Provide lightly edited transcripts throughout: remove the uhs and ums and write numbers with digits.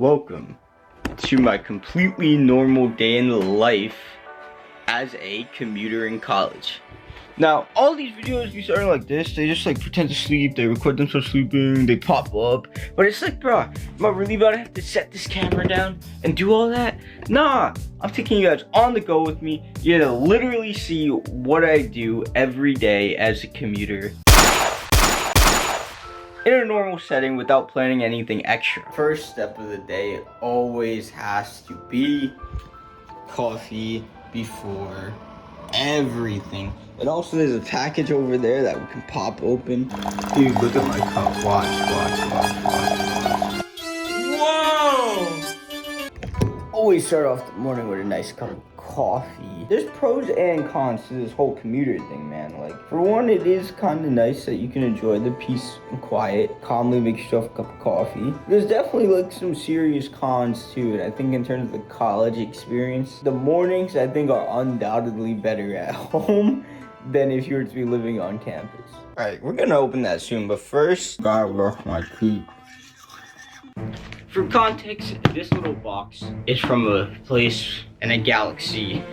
Welcome to my completely normal day in the life as a commuter in college. Now, all these videos we started like this, they just like pretend to sleep, they record themselves sleeping, they pop up. But it's like, bro, am I really about to have to set this camera down and do all that? Nah, I'm taking you guys on the go with me. You're gonna literally see what I do every day as a commuter in a normal setting without planning anything extra. First step of the day always has to be coffee before everything. But also there's a package over there that we can pop open. Dude, look at my cup. Watch. Whoa! Always start off the morning with a nice cup of coffee. There's pros and cons to this whole commuter thing, man. Like, for one, it is kind of nice that you can enjoy the peace and quiet, calmly make yourself a cup of coffee. There's definitely like some serious cons to it. I think in terms of the college experience, the mornings I think are undoubtedly better at home than if you were to be living on campus. All right, we're gonna open that soon, but first, gotta brush my teeth. For context, this little box is from a place in a galaxy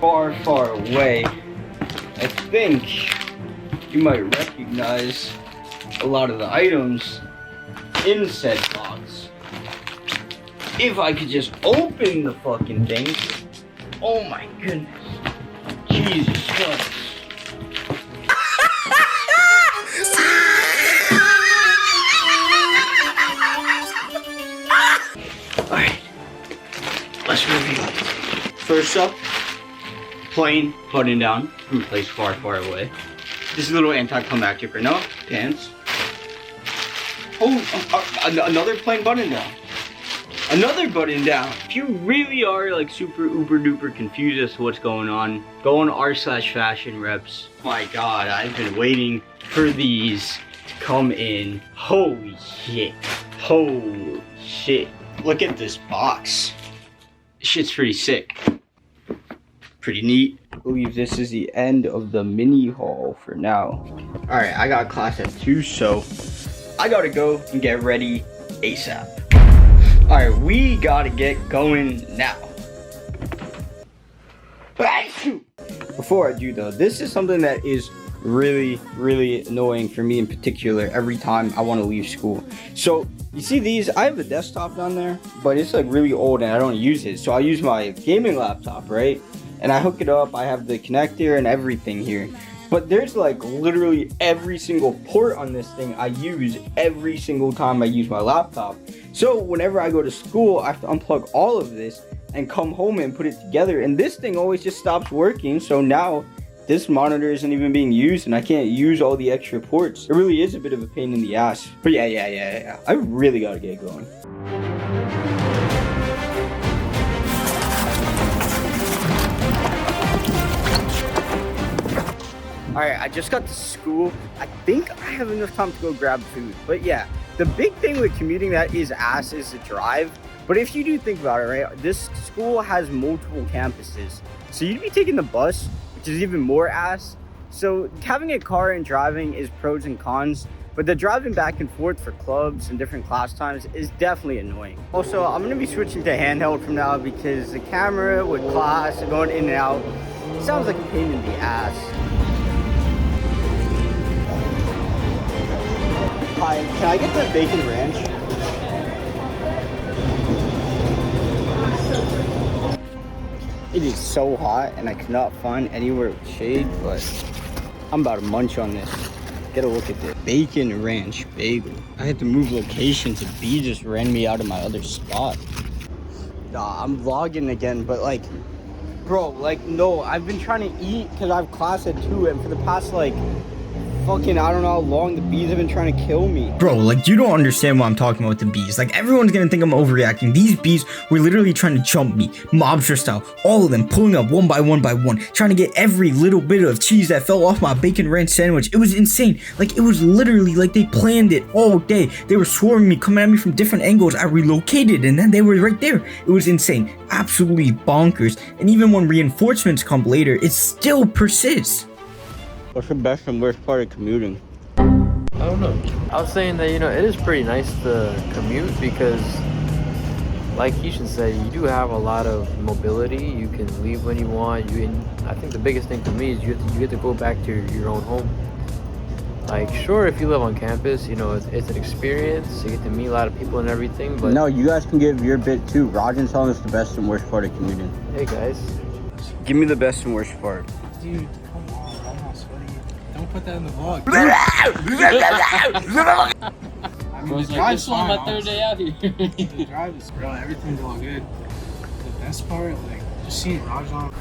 far, far away. I think you might recognize a lot of the items in said box. If I could just open the fucking thing. Oh my goodness. Jesus Christ. Alright, let's review. First up, plain button down from a place far, far away. This is a little anticlimactic right now. Pants. Oh, another plain button down. Another button down. If you really are like super uber duper confused as to what's going on, go on r/fashion reps. My god, I've been waiting for these to come in. Holy shit. Holy shit. Look at this box. This shit's pretty sick. Pretty neat. I believe this is the end of the mini haul for now. Alright, I got class at 2, so I gotta go and get ready ASAP. Alright, we gotta get going now. Before I do though, this is something that is really annoying for me in particular every time I want to leave school. So you see these, I have a desktop down there, but it's like really old and I don't use it. So I use my gaming laptop, right? And I hook it up, I have the connector and everything here. But there's like literally every single port on this thing I use every single time I use my laptop. So whenever I go to school, I have to unplug all of this and come home and put it together. And this thing always just stops working. So now this monitor isn't even being used and I can't use all the extra ports. It really is a bit of a pain in the ass. But yeah. I really gotta get going. Alright, I just got to school. I think I have enough time to go grab food. But yeah, the big thing with commuting that is ass is the drive. But if you do think about it, right, this school has multiple campuses. So you'd be taking the bus, which is even more ass. So having a car and driving is pros and cons, but the driving back and forth for clubs and different class times is definitely annoying. Also, I'm gonna be switching to handheld from now because the camera with class and going in and out sounds like a pain in the ass. Hi, can I get the bacon ranch? It is so hot and I cannot find anywhere with shade, but I'm about to munch on this. Get a look at this. Bacon ranch bagel. I had to move locations and B just ran me out of my other spot. Nah, I'm vlogging again, but like, bro, like, no, I've been trying to eat because I have class at 2 and for the past like, fucking, I don't know how long the bees have been trying to kill me. Bro, like, you don't understand what I'm talking about with the bees. Like, everyone's gonna think I'm overreacting. These bees were literally trying to jump me, mobster style. All of them pulling up one by one, trying to get every little bit of cheese that fell off my bacon ranch sandwich. It was insane. Like, it was literally like they planned it all day. They were swarming me, coming at me from different angles. I relocated, and then they were right there. It was insane. Absolutely bonkers. And even when reinforcements come later, it still persists. What's the best and worst part of commuting? I don't know. I was saying that, it is pretty nice to commute because like Keishan said, you do have a lot of mobility. You can leave when you want. I think the biggest thing for me is you get to go back to your own home. Like, sure, if you live on campus, you know, it's an experience. You get to meet a lot of people and everything, but... No, you guys can give your bit too. Rajan's telling us the best and worst part of commuting. Hey, guys. Give me the best and worst part. Dude, come on, I'm not sweating. Don't put that in the vlog. I mean, the drive's fine. My third day out here. The drive is real. Everything's all good. The best part, like, just seeing Rajan.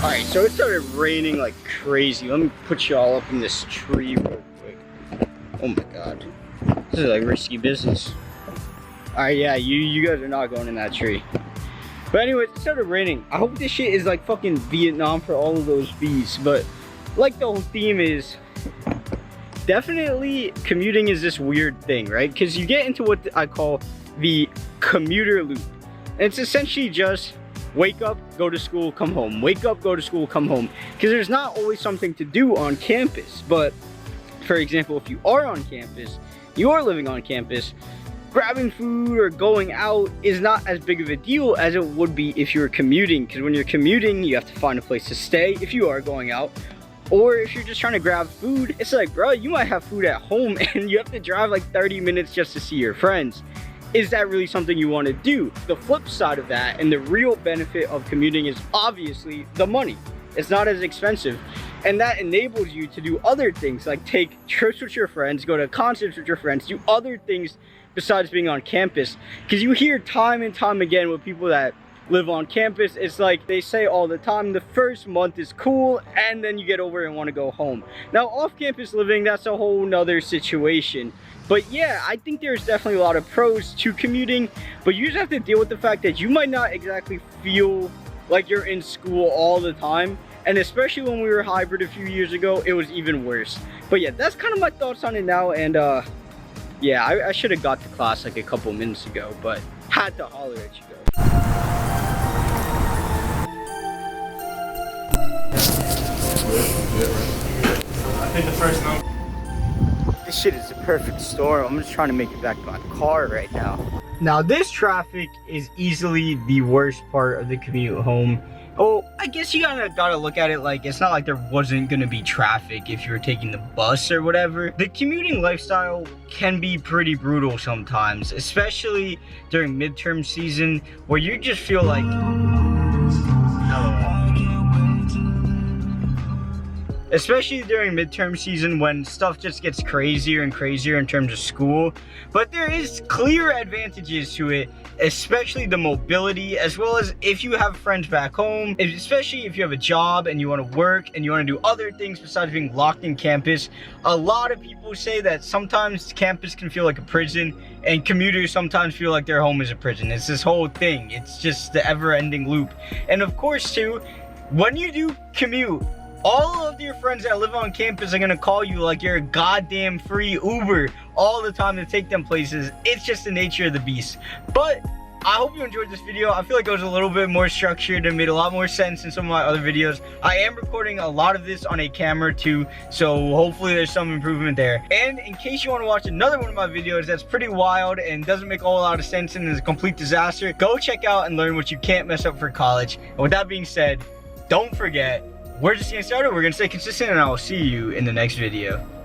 Alright, so it started raining like crazy. Let me put you all up in this tree real quick. Oh my god. This is like risky business. Alright, yeah, you guys are not going in that tree. But anyways, it started raining. I hope this shit is like fucking Vietnam for all of those bees. But like the whole theme is, definitely commuting is this weird thing, right? Because you get into what I call the commuter loop. And it's essentially just wake up, go to school, come home. Wake up, go to school, come home. Because there's not always something to do on campus. But for example, if you are on campus, you are living on campus, grabbing food or going out is not as big of a deal as it would be if you're commuting. Because when you're commuting, you have to find a place to stay if you are going out. Or if you're just trying to grab food, it's like, bro, you might have food at home and you have to drive like 30 minutes just to see your friends. Is that really something you want to do? The flip side of that, and the real benefit of commuting, is obviously the money. It's not as expensive. And that enables you to do other things, like take trips with your friends, go to concerts with your friends, do other things besides being on campus. Because you hear time and time again with people that live on campus, it's like they say all the time, the first month is cool and then you get over it and want to go home. Now off-campus living, that's a whole nother situation. But yeah, I think there's definitely a lot of pros to commuting, but you just have to deal with the fact that you might not exactly feel like you're in school all the time. And especially when we were hybrid a few years ago, it was even worse. But yeah, that's kind of my thoughts on it now. And yeah, I should have got to class like a couple minutes ago, but had to holler at you guys. I think the first number. This shit is a perfect storm. I'm just trying to make it back to my car right now. Now this traffic is easily the worst part of the commute home. Oh, I guess you gotta look at it like it's not like there wasn't gonna be traffic if you were taking the bus or whatever. The commuting lifestyle can be pretty brutal sometimes, especially during midterm season where you just feel like especially during midterm season when stuff just gets crazier and crazier in terms of school. But there is clear advantages to it, especially the mobility, as well as if you have friends back home, especially if you have a job and you want to work and you want to do other things besides being locked in campus. A lot of people say that sometimes campus can feel like a prison and commuters sometimes feel like their home is a prison. It's this whole thing. It's just the ever-ending loop. And of course too, when you do commute, all of your friends that live on campus are gonna call you like you're a goddamn free Uber all the time to take them places. It's just the nature of the beast. But I hope you enjoyed this video. I feel like it was a little bit more structured and made a lot more sense than some of my other videos. I am recording a lot of this on a camera too, so hopefully there's some improvement there. And in case you want to watch another one of my videos that's pretty wild and doesn't make a whole lot of sense and is a complete disaster, go check out and learn what you can't mess up for college. And with that being said, don't forget, we're just getting started. We're gonna stay consistent, and I will see you in the next video.